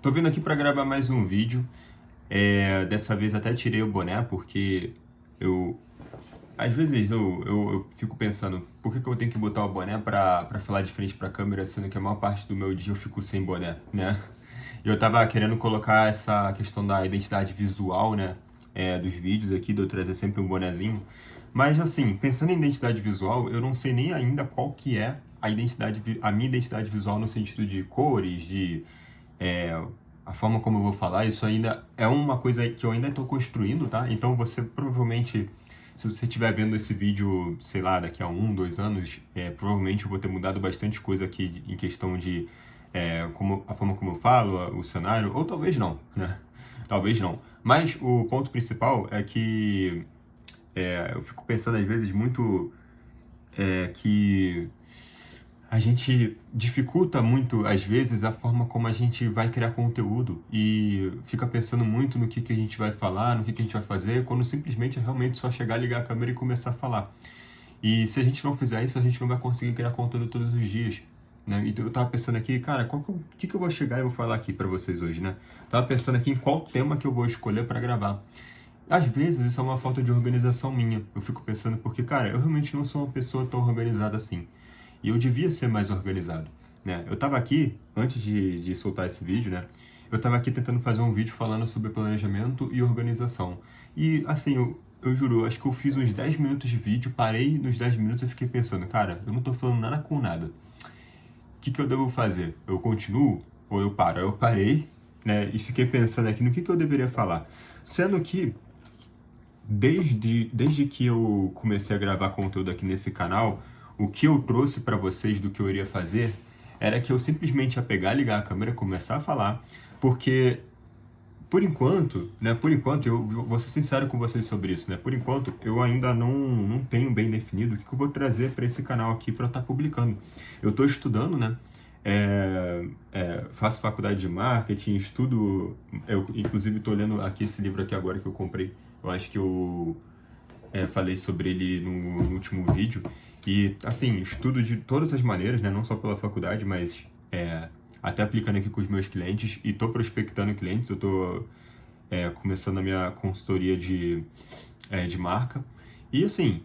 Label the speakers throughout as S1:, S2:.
S1: Tô vindo aqui para gravar mais um vídeo. Dessa vez até tirei o boné porque eu, às vezes eu fico pensando por que eu tenho que botar o boné para falar de frente para a câmera, sendo que a maior parte do meu dia eu fico sem boné, né? E eu tava querendo colocar essa questão da identidade visual, né? Dos vídeos aqui, de eu trazer sempre um bonezinho. Mas assim, pensando em identidade visual, eu não sei nem ainda qual que é a minha identidade visual no sentido de cores, de é, a forma como eu vou falar, isso ainda é uma coisa que eu ainda estou construindo, tá? Então você provavelmente, se você estiver vendo esse vídeo, sei lá, daqui a 1, 2 anos, provavelmente eu vou ter mudado bastante coisa aqui em questão de a forma como eu falo, o cenário, ou talvez não, né? Talvez não. Mas o ponto principal é que eu fico pensando às vezes muito que a gente dificulta muito, às vezes, a forma como a gente vai criar conteúdo e fica pensando muito no que a gente vai falar, no que a gente vai fazer, quando simplesmente é realmente só chegar, ligar a câmera e começar a falar. E se a gente não fizer isso, a gente não vai conseguir criar conteúdo todos os dias. Né? Então eu tava pensando aqui, cara, que eu vou chegar e vou falar aqui para vocês hoje, né? Tava pensando aqui em qual tema que eu vou escolher para gravar. Às vezes isso é uma falta de organização minha. Eu fico pensando porque, cara, eu realmente não sou uma pessoa tão organizada assim. E eu devia ser mais organizado, né? Eu tava aqui, antes de soltar esse vídeo, né? Eu tava aqui tentando fazer um vídeo falando sobre planejamento e organização. E, assim, eu juro, acho que eu fiz uns 10 minutos de vídeo, parei nos 10 minutos e fiquei pensando, cara, eu não tô falando nada com nada. O que eu devo fazer? Eu continuo ou eu paro? Aí eu parei, né? E fiquei pensando aqui no que eu deveria falar. Sendo que desde que eu comecei a gravar conteúdo aqui nesse canal, o que eu trouxe para vocês do que eu iria fazer era que eu simplesmente ia pegar, ligar a câmera, começar a falar, porque por enquanto, né, por enquanto eu vou ser sincero com vocês sobre isso, né? Por enquanto eu ainda não tenho bem definido o que eu vou trazer para esse canal aqui para estar publicando. Eu estou estudando, né? Faço faculdade de marketing, estudo, eu inclusive estou lendo aqui esse livro aqui agora que eu comprei. Eu acho que eu falei sobre ele no último vídeo. E, assim, estudo de todas as maneiras, né? Não só pela faculdade, mas até aplicando aqui com os meus clientes. E estou prospectando clientes. Eu estou começando a minha consultoria de marca. E, assim,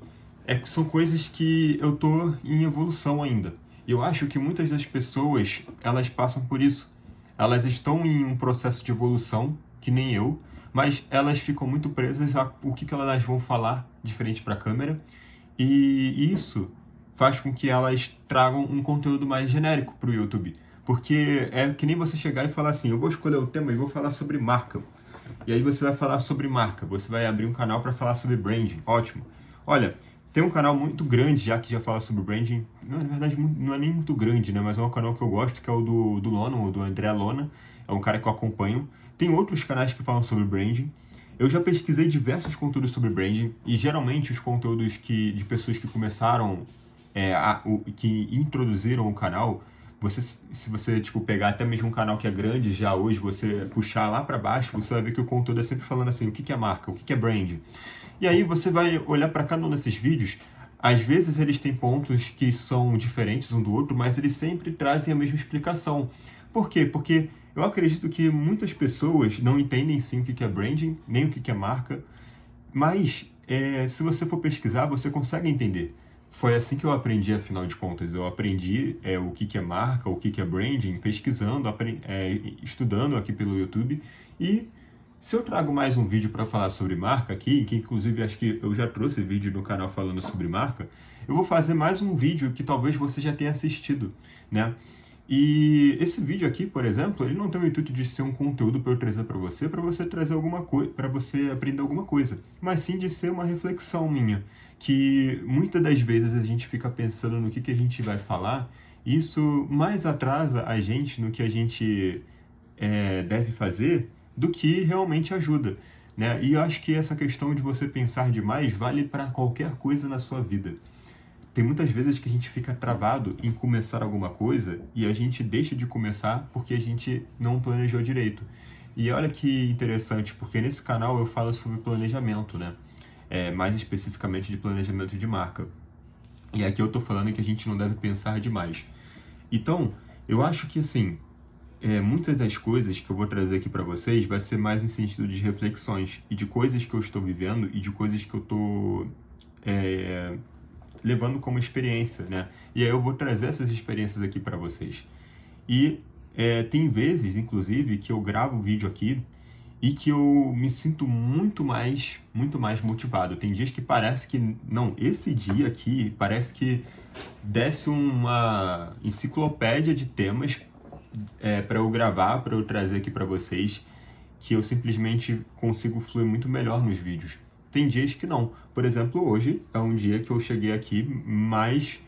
S1: são coisas que eu estou em evolução ainda. E eu acho que muitas das pessoas, elas passam por isso. Elas estão em um processo de evolução, que nem eu, mas elas ficam muito presas a o que elas vão falar de frente para a câmera, e isso faz com que elas tragam um conteúdo mais genérico para o YouTube. Porque é que nem você chegar e falar assim, eu vou escolher o tema e vou falar sobre marca. E aí você vai falar sobre marca, você vai abrir um canal para falar sobre branding, ótimo. Olha, tem um canal muito grande já que já fala sobre branding, não, na verdade não é nem muito grande, né? Mas é um canal que eu gosto, que é o do Lona, o do André Lona, é um cara que eu acompanho. Tem outros canais que falam sobre branding. Eu já pesquisei diversos conteúdos sobre branding e geralmente os conteúdos de pessoas que começaram, que introduziram o canal, se você tipo pegar até mesmo um canal que é grande já hoje, você puxar lá para baixo, você vai ver que o conteúdo é sempre falando assim, o que é marca, o que é brand. E aí você vai olhar para cada um desses vídeos, às vezes eles têm pontos que são diferentes um do outro, mas eles sempre trazem a mesma explicação. Por quê? Porque eu acredito que muitas pessoas não entendem sim o que é branding, nem o que é marca, mas se você for pesquisar, você consegue entender. Foi assim que eu aprendi, afinal de contas. Eu aprendi o que é marca, o que é branding, pesquisando, estudando aqui pelo YouTube. E se eu trago mais um vídeo para falar sobre marca aqui, que inclusive acho que eu já trouxe vídeo no canal falando sobre marca, eu vou fazer mais um vídeo que talvez você já tenha assistido, né? E esse vídeo aqui, por exemplo, ele não tem o intuito de ser um conteúdo para eu trazer para você trazer alguma coisa, para você aprender alguma coisa, mas sim de ser uma reflexão minha, que muitas das vezes a gente fica pensando no que a gente vai falar, e isso mais atrasa a gente no que a gente deve fazer do que realmente ajuda, né? E eu acho que essa questão de você pensar demais vale para qualquer coisa na sua vida. Tem muitas vezes que a gente fica travado em começar alguma coisa e a gente deixa de começar porque a gente não planejou direito. E olha que interessante, porque nesse canal eu falo sobre planejamento, né? Mais especificamente de planejamento de marca. E aqui eu tô falando que a gente não deve pensar demais. Então, eu acho que assim, muitas das coisas que eu vou trazer aqui para vocês vai ser mais em sentido de reflexões e de coisas que eu estou vivendo e de coisas que eu estou levando como experiência, né? E aí eu vou trazer essas experiências aqui para vocês. E tem vezes, inclusive, que eu gravo vídeo aqui e que eu me sinto muito mais motivado. Tem dias que parece que, não, esse dia aqui parece que desce uma enciclopédia de temas para eu gravar, para eu trazer aqui para vocês, que eu simplesmente consigo fluir muito melhor nos vídeos. Tem dias que não. Por exemplo, hoje é um dia que eu cheguei aqui mais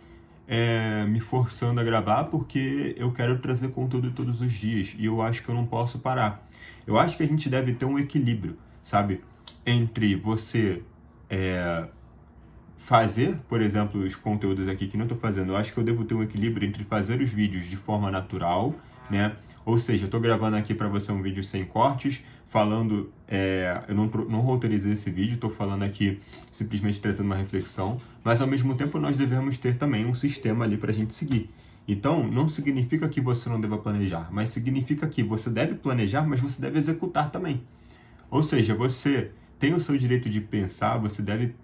S1: me forçando a gravar porque eu quero trazer conteúdo todos os dias e eu acho que eu não posso parar. Eu acho que a gente deve ter um equilíbrio, sabe? Entre você fazer, por exemplo, os conteúdos aqui que não estou fazendo. Eu acho que eu devo ter um equilíbrio entre fazer os vídeos de forma natural, né? Ou seja, eu estou gravando aqui para você um vídeo sem cortes, falando, eu não roteirizei esse vídeo, estou falando aqui simplesmente trazendo uma reflexão, mas ao mesmo tempo nós devemos ter também um sistema ali para a gente seguir. Então, não significa que você não deva planejar, mas significa que você deve planejar, mas você deve executar também. Ou seja, você tem o seu direito de pensar, você deve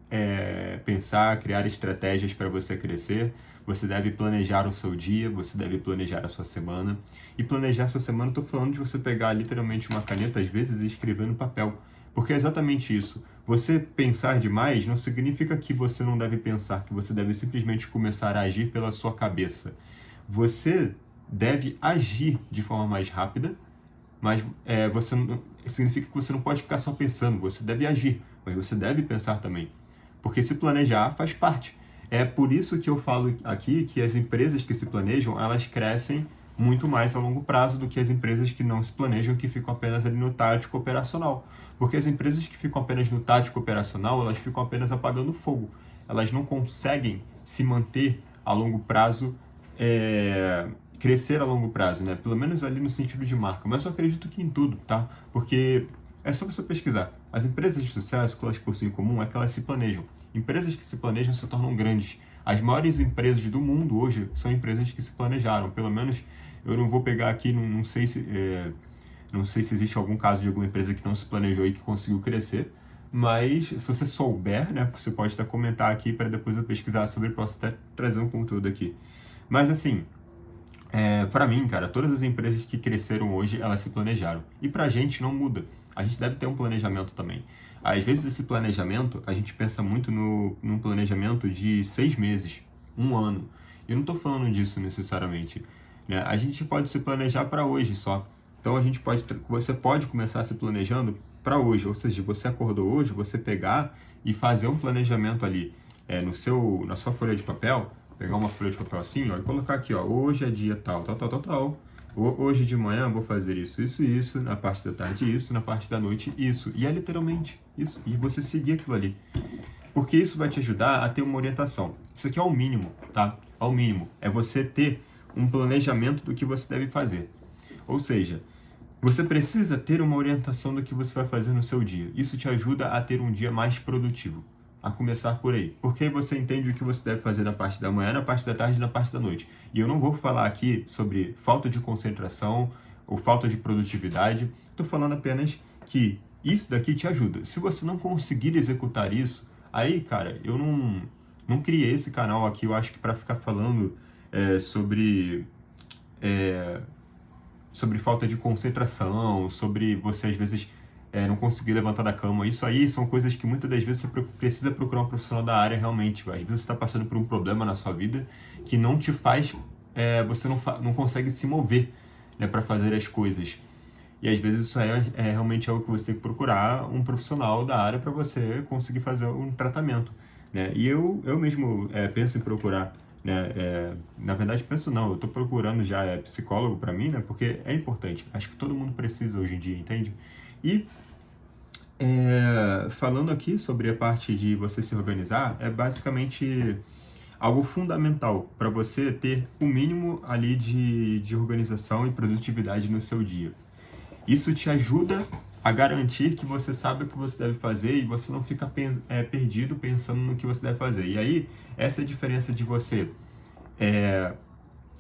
S1: pensar, criar estratégias para você crescer, você deve planejar o seu dia, você deve planejar a sua semana. E planejar a sua semana, estou falando de você pegar literalmente uma caneta, às vezes, e escrever no papel. Porque é exatamente isso. Você pensar demais não significa que você não deve pensar, que você deve simplesmente começar a agir pela sua cabeça. Você deve agir de forma mais rápida, mas significa que você não pode ficar só pensando, você deve agir, mas você deve pensar também. Porque se planejar faz parte. É por isso que eu falo aqui que as empresas que se planejam, elas crescem muito mais a longo prazo do que as empresas que não se planejam, que ficam apenas ali no tático operacional. Porque as empresas que ficam apenas no tático operacional, elas ficam apenas apagando fogo. Elas não conseguem se manter a longo prazo, crescer a longo prazo, né? Pelo menos ali no sentido de marca. Mas eu acredito que em tudo, tá? Porque é só você pesquisar. As empresas de sucesso, que elas possuem em comum, é que elas se planejam. Empresas que se planejam se tornam grandes. As maiores empresas do mundo hoje são empresas que se planejaram. Pelo menos eu não vou pegar aqui, não sei se existe algum caso de alguma empresa que não se planejou e que conseguiu crescer. Mas se você souber, né, você pode até comentar aqui para depois eu pesquisar sobre e posso até trazer um conteúdo aqui. Mas assim, para mim, cara, todas as empresas que cresceram hoje, elas se planejaram. E pra gente não muda. A gente deve ter um planejamento também. Às vezes esse planejamento, a gente pensa muito num planejamento de 6 meses, 1 ano. Eu não estou falando disso necessariamente, né? A gente pode se planejar para hoje só. Então você pode começar se planejando para hoje. Ou seja, você acordou hoje, você pegar e fazer um planejamento ali na sua folha de papel. Pegar uma folha de papel assim, ó, e colocar aqui, ó, hoje é dia tal. Hoje de manhã eu vou fazer isso, na parte da tarde isso, na parte da noite isso. E é literalmente isso. E você seguir aquilo ali. Porque isso vai te ajudar a ter uma orientação. Isso aqui é o mínimo, tá? É o mínimo. É você ter um planejamento do que você deve fazer. Ou seja, você precisa ter uma orientação do que você vai fazer no seu dia. Isso te ajuda a ter um dia mais produtivo. A começar por aí. Porque você entende o que você deve fazer na parte da manhã, na parte da tarde e na parte da noite. E eu não vou falar aqui sobre falta de concentração ou falta de produtividade. Estou falando apenas que isso daqui te ajuda. Se você não conseguir executar isso, aí, cara, eu não criei esse canal aqui, eu acho que para ficar falando sobre falta de concentração, sobre você às vezes não conseguir levantar da cama. Isso aí são coisas que muitas das vezes você precisa procurar um profissional da área realmente. Às vezes você está passando por um problema na sua vida que não te faz, você não consegue se mover, né, para fazer as coisas. E às vezes isso é realmente algo que você tem que procurar um profissional da área para você conseguir fazer um tratamento, né? E eu mesmo penso em procurar, né? Na verdade, penso não, eu estou procurando já psicólogo para mim, né? Porque é importante. Acho que todo mundo precisa hoje em dia, entende? E falando aqui sobre a parte de você se organizar, é basicamente algo fundamental para você ter o mínimo ali de organização e produtividade no seu dia. Isso te ajuda a garantir que você sabe o que você deve fazer e você não fica perdido pensando no que você deve fazer. E aí, essa é a diferença de você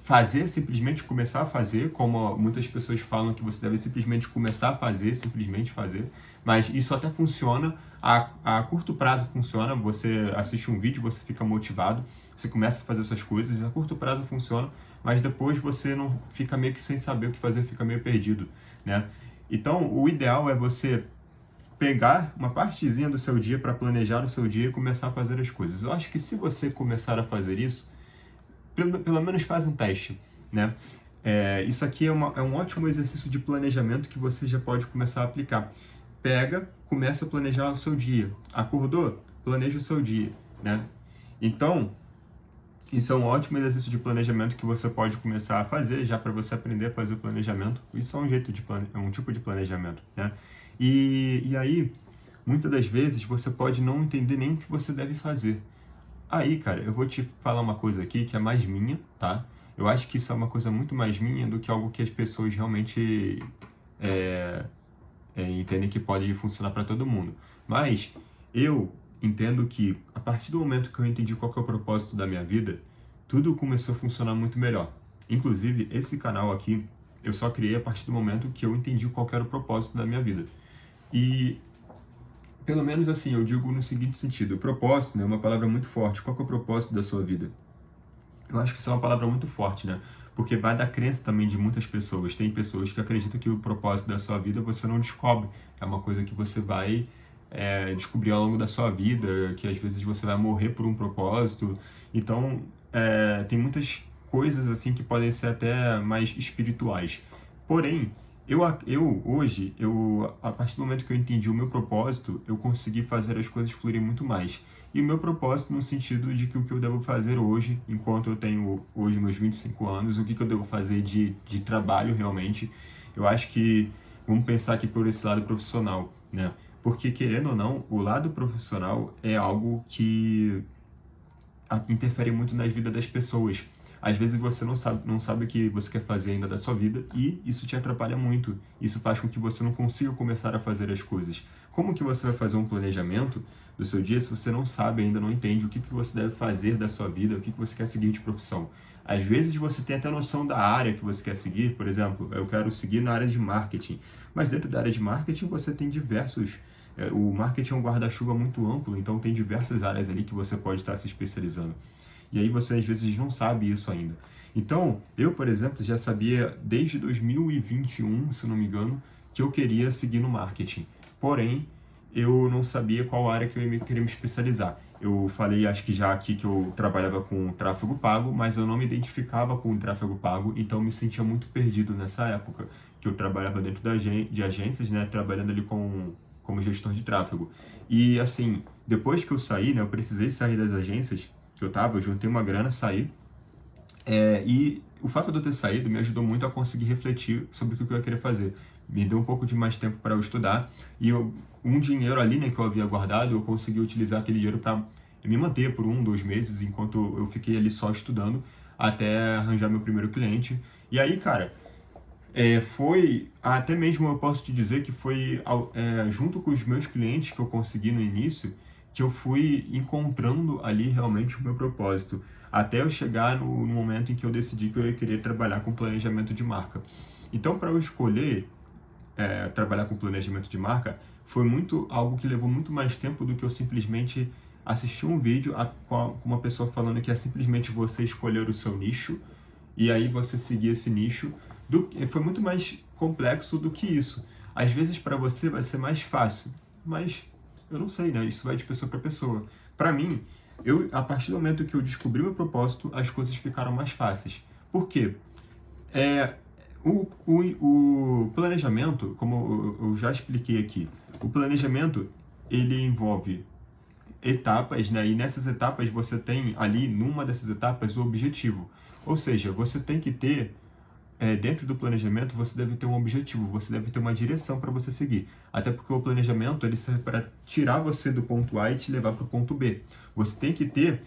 S1: fazer, simplesmente começar a fazer, como muitas pessoas falam que você deve simplesmente começar a fazer, simplesmente fazer, mas isso até funciona, a curto prazo funciona, você assiste um vídeo, você fica motivado, você começa a fazer suas coisas, a curto prazo funciona, mas depois você não fica meio que sem saber o que fazer, fica meio perdido, né? Então, o ideal é você pegar uma partezinha do seu dia para planejar o seu dia e começar a fazer as coisas. Eu acho que se você começar a fazer isso, pelo menos faz um teste, né? Isso aqui é um ótimo exercício de planejamento que você já pode começar a aplicar. Pega, começa a planejar o seu dia. Acordou? Planeja o seu dia, né? Então, isso é um ótimo exercício de planejamento que você pode começar a fazer já para você aprender a fazer planejamento. Isso é um jeito de é um tipo de planejamento, né? E aí, muitas das vezes, você pode não entender nem o que você deve fazer. Aí, cara, eu vou te falar uma coisa aqui que é mais minha, tá? Eu acho que isso é uma coisa muito mais minha do que algo que as pessoas realmente entendem que pode funcionar para todo mundo. Mas eu entendo que a partir do momento que eu entendi qual que é o propósito da minha vida, tudo começou a funcionar muito melhor. Inclusive, esse canal aqui, eu só criei a partir do momento que eu entendi qual que era o propósito da minha vida. E pelo menos assim, eu digo no seguinte sentido, o propósito, né, é uma palavra muito forte. Qual que é o propósito da sua vida? Eu acho que isso é uma palavra muito forte, né? Porque vai da crença também de muitas pessoas. Tem pessoas que acreditam que o propósito da sua vida você não descobre. É uma coisa que você vai descobrir ao longo da sua vida, que às vezes você vai morrer por um propósito. Então, tem muitas coisas assim que podem ser até mais espirituais. Porém, hoje, a partir do momento que eu entendi o meu propósito, eu consegui fazer as coisas fluírem muito mais. E o meu propósito no sentido de que o que eu devo fazer hoje, enquanto eu tenho hoje meus 25 anos, o que eu devo fazer de trabalho realmente, eu acho que, vamos pensar aqui por esse lado profissional, né? Porque, querendo ou não, o lado profissional é algo que interfere muito na vida das pessoas. Às vezes você não sabe o que você quer fazer ainda da sua vida e isso te atrapalha muito. Isso faz com que você não consiga começar a fazer as coisas. Como que você vai fazer um planejamento do seu dia se você não sabe ainda, não entende o que você deve fazer da sua vida, o que você quer seguir de profissão? Às vezes você tem até noção da área que você quer seguir, por exemplo, eu quero seguir na área de marketing, mas dentro da área de marketing você tem diversos. O marketing é um guarda-chuva muito amplo, então tem diversas áreas ali que você pode estar se especializando. E aí você às vezes não sabe isso ainda. Então, eu, por exemplo, já sabia desde 2021, se não me engano, que eu queria seguir no marketing. Porém, eu não sabia qual área que eu queria me especializar. Eu falei, acho que já aqui, que eu trabalhava com tráfego pago, mas eu não me identificava com o tráfego pago, então eu me sentia muito perdido nessa época, que eu trabalhava dentro de agências, né, trabalhando ali como gestor de tráfego. E assim, depois que eu saí, né, eu precisei sair das agências que eu juntei uma grana, saí, e o fato de eu ter saído me ajudou muito a conseguir refletir sobre o que eu ia querer fazer. Me deu um pouco de mais tempo para eu estudar, e um dinheiro ali, né, que eu havia guardado, eu consegui utilizar aquele dinheiro para me manter por 1, 2 meses, enquanto eu fiquei ali só estudando, até arranjar meu primeiro cliente. E aí, cara, foi, até mesmo eu posso te dizer que foi junto com os meus clientes que eu consegui no início, que eu fui encontrando ali realmente o meu propósito, até eu chegar no momento em que eu decidi que eu ia querer trabalhar com planejamento de marca. Então, para eu escolher trabalhar com planejamento de marca, foi muito algo que levou muito mais tempo do que eu simplesmente assistir um vídeo com uma pessoa falando que é simplesmente você escolher o seu nicho e aí você seguir esse nicho. Foi muito mais complexo do que isso. Às vezes para você vai ser mais fácil, mas eu não sei, né? Isso vai de pessoa para pessoa. Para mim, a partir do momento que eu descobri meu propósito, as coisas ficaram mais fáceis. Por quê? O planejamento, como eu já expliquei aqui, o planejamento ele envolve etapas, né? E nessas etapas você tem ali, numa dessas etapas, o objetivo. Ou seja, você tem que ter dentro do planejamento, você deve ter um objetivo, você deve ter uma direção para você seguir. Até porque o planejamento ele serve para tirar você do ponto A e te levar para o ponto B. Você tem que ter,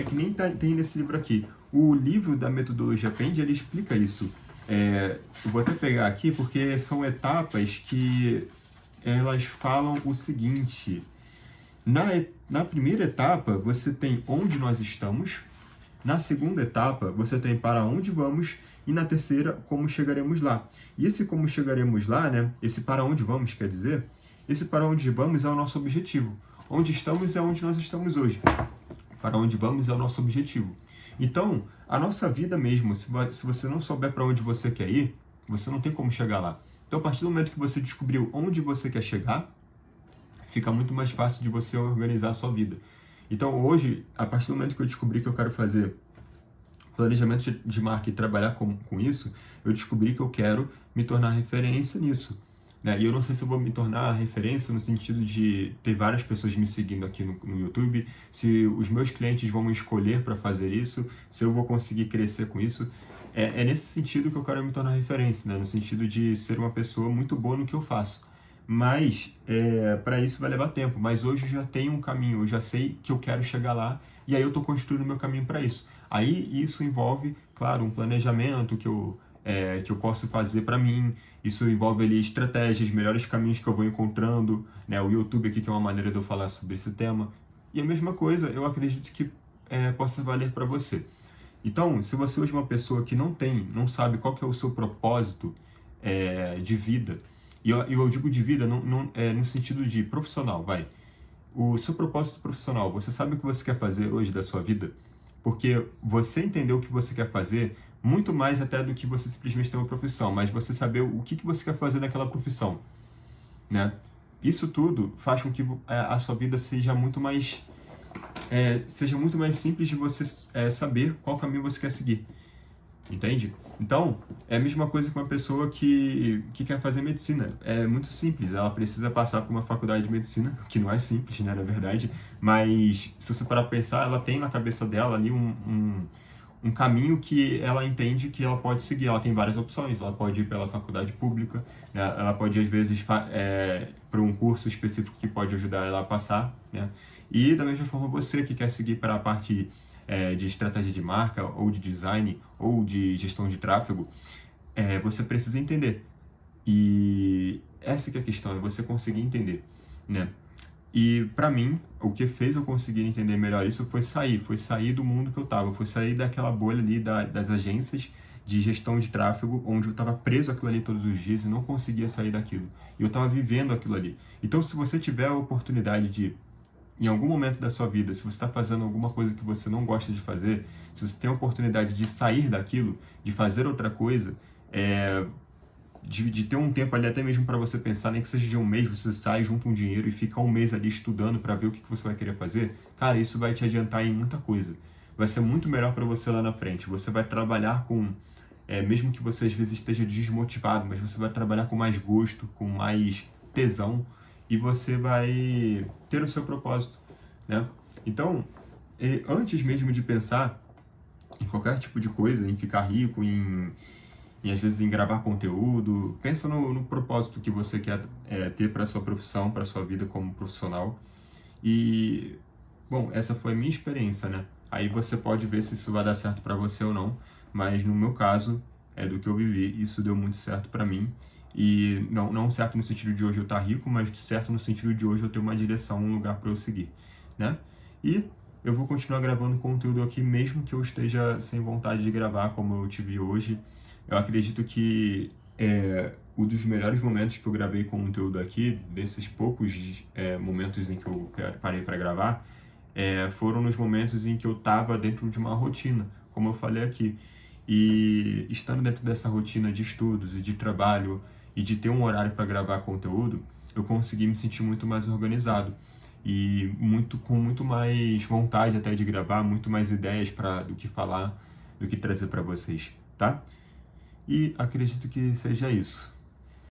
S1: que nem tem nesse livro aqui. O livro da metodologia Pend, ele explica isso. Eu vou até pegar aqui porque são etapas que elas falam o seguinte. Na primeira etapa, você tem onde nós estamos. Na segunda etapa, você tem para onde vamos e na terceira, como chegaremos lá. E esse como chegaremos lá, né? Esse para onde vamos, quer dizer, esse para onde vamos é o nosso objetivo. Onde estamos é onde nós estamos hoje. Para onde vamos é o nosso objetivo. Então, a nossa vida mesmo, se você não souber para onde você quer ir, você não tem como chegar lá. Então, a partir do momento que você descobriu onde você quer chegar, fica muito mais fácil de você organizar a sua vida. Então, hoje, a partir do momento que eu descobri que eu quero fazer planejamento de marca e trabalhar com isso, eu descobri que eu quero me tornar referência nisso. Né? E eu não sei se eu vou me tornar referência no sentido de ter várias pessoas me seguindo aqui no YouTube, se os meus clientes vão me escolher para fazer isso, se eu vou conseguir crescer com isso. É nesse sentido que eu quero me tornar referência, né? No sentido de ser uma pessoa muito boa no que eu faço. Mas para isso vai levar tempo. Mas hoje eu já tenho um caminho, eu já sei que eu quero chegar lá e aí eu estou construindo o meu caminho para isso. Aí isso envolve, claro, um planejamento que eu posso fazer para mim. Isso envolve ali estratégias, melhores caminhos que eu vou encontrando, né? O YouTube aqui que é uma maneira de eu falar sobre esse tema. E a mesma coisa, eu acredito que possa valer para você. Então, se você hoje é uma pessoa que não sabe qual que é o seu propósito de vida, e eu digo de vida no sentido de profissional, vai. O seu propósito profissional, você sabe o que você quer fazer hoje da sua vida? Porque você entendeu o que você quer fazer muito mais até do que você simplesmente ter uma profissão, mas você saber o que você quer fazer naquela profissão, né? Isso tudo faz com que a sua vida seja muito mais simples de você saber qual caminho você quer seguir. Entende? Então, é a mesma coisa que uma pessoa que quer fazer medicina. É muito simples, ela precisa passar por uma faculdade de medicina, que não é simples, né, na verdade, mas se você parar para pensar, ela tem na cabeça dela ali um caminho que ela entende que ela pode seguir. Ela tem várias opções, ela pode ir pela faculdade pública, né, ela pode, às vezes, para um curso específico que pode ajudar ela a passar, né? E, da mesma forma, você que quer seguir para a parte de estratégia de marca, ou de design, ou de gestão de tráfego, você precisa entender. E essa que é a questão, é você conseguir entender, né? E para mim, o que fez eu conseguir entender melhor isso foi sair do mundo que eu estava, foi sair daquela bolha ali das agências de gestão de tráfego, onde eu estava preso àquilo ali todos os dias e não conseguia sair daquilo. E eu estava vivendo aquilo ali. Então, se você tiver a oportunidade de, em algum momento da sua vida, se você está fazendo alguma coisa que você não gosta de fazer, se você tem a oportunidade de sair daquilo, de fazer outra coisa, de ter um tempo ali até mesmo para você pensar, nem que seja de um mês, você sai, junta um dinheiro e fica um mês ali estudando para ver o que você vai querer fazer, cara, isso vai te adiantar em muita coisa. Vai ser muito melhor para você lá na frente. Você vai trabalhar mesmo que você às vezes esteja desmotivado, mas você vai trabalhar com mais gosto, com mais tesão, e você vai ter o seu propósito, né? Então, antes mesmo de pensar em qualquer tipo de coisa, em ficar rico, às vezes em gravar conteúdo, pensa no propósito que você quer ter para a sua profissão, para a sua vida como profissional. E, bom, essa foi a minha experiência, né? Aí você pode ver se isso vai dar certo para você ou não, mas no meu caso, do que eu vivi, isso deu muito certo para mim. E não certo no sentido de hoje eu estar rico, mas certo no sentido de hoje eu ter uma direção, um lugar para eu seguir, né? E eu vou continuar gravando conteúdo aqui, mesmo que eu esteja sem vontade de gravar, como eu tive hoje. Eu acredito que um dos melhores momentos que eu gravei conteúdo aqui, desses poucos momentos em que eu parei para gravar, foram nos momentos em que eu estava dentro de uma rotina, como eu falei aqui. E estando dentro dessa rotina de estudos e de trabalho e de ter um horário para gravar conteúdo, eu consegui me sentir muito mais organizado e com muito mais vontade até de gravar, muito mais ideias do que falar, do que trazer para vocês, tá? E acredito que seja isso.